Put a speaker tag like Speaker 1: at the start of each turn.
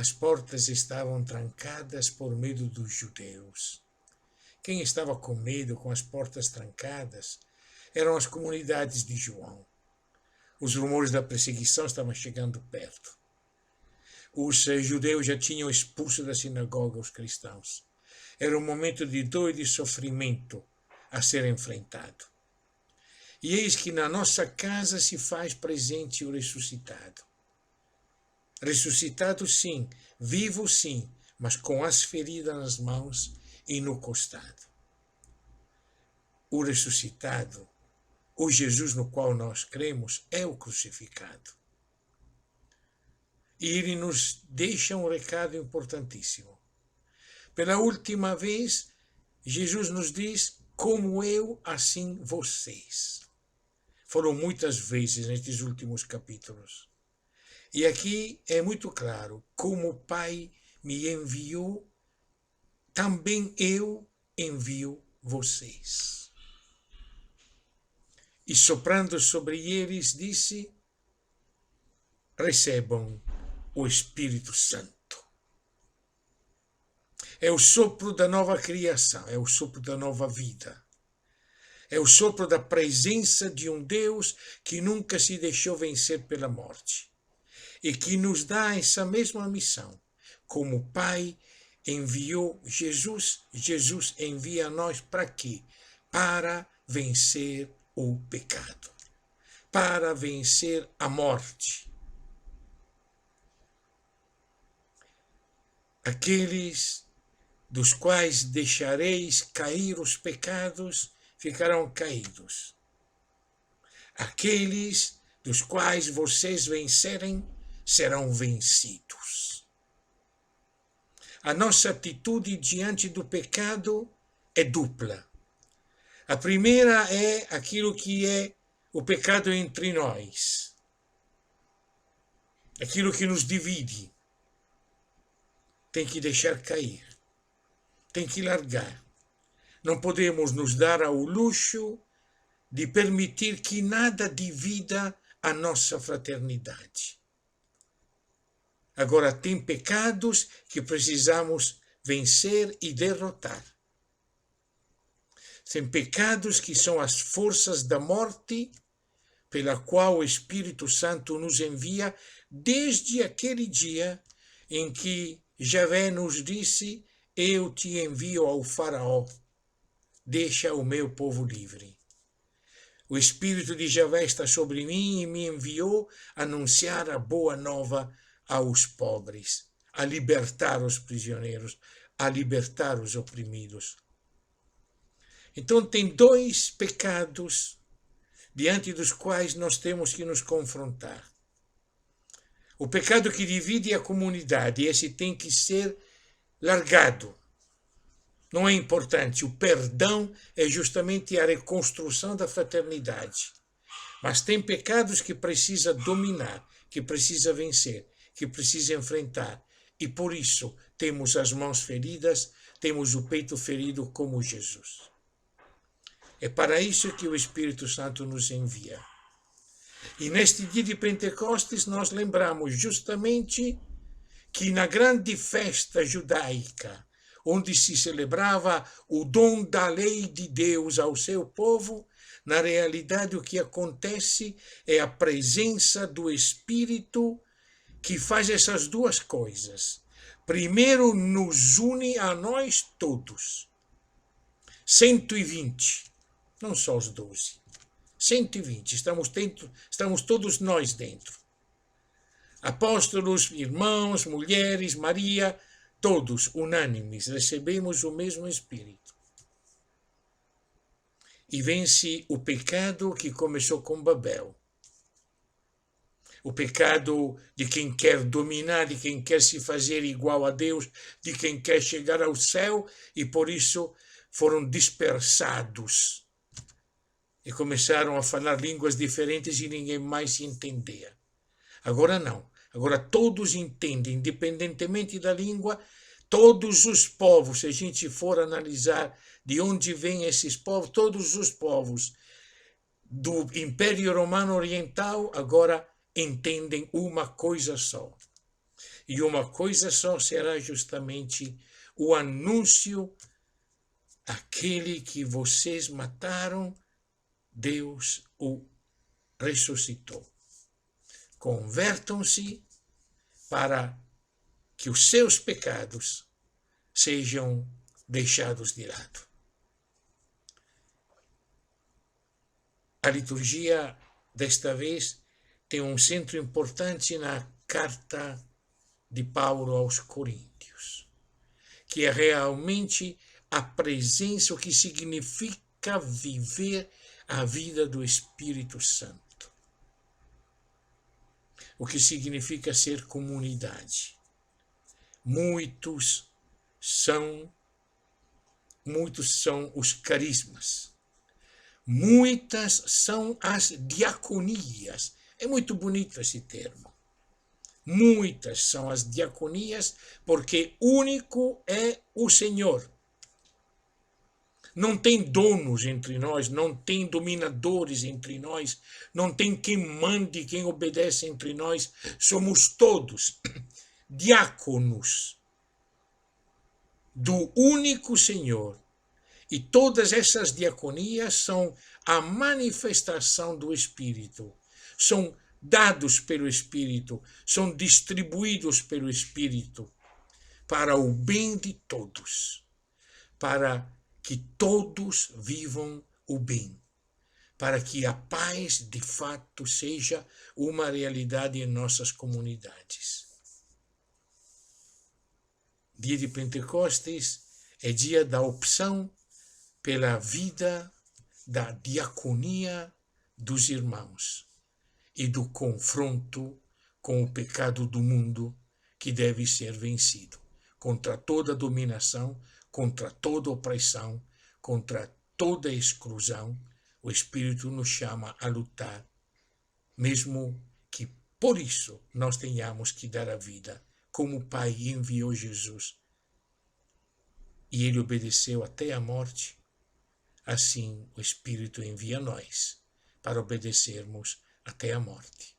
Speaker 1: As portas estavam trancadas por medo dos judeus. Quem estava com medo com as portas trancadas eram as comunidades de João. Os rumores da perseguição estavam chegando perto. Os judeus já tinham expulso da sinagoga os cristãos. Era um momento de dor e de sofrimento a ser enfrentado. E eis que na nossa casa se faz presente o ressuscitado. Ressuscitado sim, vivo sim, mas com as feridas nas mãos e no costado. O ressuscitado, o Jesus no qual nós cremos, é o crucificado. E ele nos deixa um recado importantíssimo. Pela última vez, Jesus nos diz, como eu, assim vocês. Foram muitas vezes nestes últimos capítulos. E aqui é muito claro, como o Pai me enviou, também eu envio vocês. E soprando sobre eles, disse, recebam o Espírito Santo. É o sopro da nova criação, é o sopro da nova vida. É o sopro da presença de um Deus que nunca se deixou vencer pela morte. E que nos dá essa mesma missão. Como o Pai enviou Jesus, Jesus envia a nós para quê? Para vencer o pecado. Para vencer a morte. Aqueles dos quais deixareis cair os pecados, ficarão caídos. Aqueles dos quais vocês vencerem, serão vencidos. A nossa atitude diante do pecado é dupla. A primeira é aquilo que é o pecado entre nós. Aquilo que nos divide. Tem que deixar cair. Tem que largar. Não podemos nos dar ao luxo de permitir que nada divida a nossa fraternidade. Agora, tem pecados que precisamos vencer e derrotar. Tem pecados que são as forças da morte, pela qual o Espírito Santo nos envia desde aquele dia em que Javé nos disse, eu te envio ao faraó, deixa o meu povo livre. O Espírito de Javé está sobre mim e me enviou a anunciar a boa nova aos pobres, a libertar os prisioneiros, a libertar os oprimidos. Então tem dois pecados diante dos quais nós temos que nos confrontar. O pecado que divide a comunidade, esse tem que ser largado. Não é importante. O perdão é justamente a reconstrução da fraternidade. Mas tem pecados que precisa dominar, que precisa vencer, que precisa enfrentar. E por isso temos as mãos feridas, temos o peito ferido como Jesus. É para isso que o Espírito Santo nos envia. E neste dia de Pentecostes nós lembramos justamente que na grande festa judaica, onde se celebrava o dom da lei de Deus ao seu povo, na realidade o que acontece é a presença do Espírito que faz essas duas coisas. Primeiro, nos une a nós todos. 120, não só os 12. 120, estamos todos nós dentro. Apóstolos, irmãos, mulheres, Maria, todos unânimes, recebemos o mesmo Espírito. E vence o pecado que começou com Babel. O pecado de quem quer dominar, de quem quer se fazer igual a Deus, de quem quer chegar ao céu, e por isso foram dispersados. E começaram a falar línguas diferentes e ninguém mais se entendia. Agora não. Agora todos entendem, independentemente da língua, todos os povos, se a gente for analisar de onde vêm esses povos, todos os povos do Império Romano Oriental agora entendem uma coisa só. e uma coisa só será justamente o anúncio: aquele que vocês mataram, Deus o ressuscitou. Convertam-se para que os seus pecados sejam deixados de lado. A liturgia, desta vez, tem um centro importante na carta de Paulo aos Coríntios, que é realmente a presença, o que significa viver a vida do Espírito Santo, o que significa ser comunidade. Muitos são os carismas, muitas são as diaconias. É muito bonito esse termo. Muitas são as diaconias, porque único é o Senhor. Não tem donos entre nós, não tem dominadores entre nós, não tem quem mande, quem obedece entre nós. Somos todos diáconos do único Senhor. E todas essas diaconias são a manifestação do Espírito. São dados pelo Espírito, são distribuídos pelo Espírito para o bem de todos, para que todos vivam o bem, para que a paz de fato seja uma realidade em nossas comunidades. Dia de Pentecostes é dia da opção pela vida da diaconia dos irmãos e do confronto com o pecado do mundo, que deve ser vencido contra toda dominação, contra toda opressão, contra toda exclusão. O Espírito nos chama a lutar, mesmo que por isso nós tenhamos que dar a vida, como o Pai enviou Jesus e ele obedeceu até a morte. Assim o Espírito envia nós para obedecermos até a morte.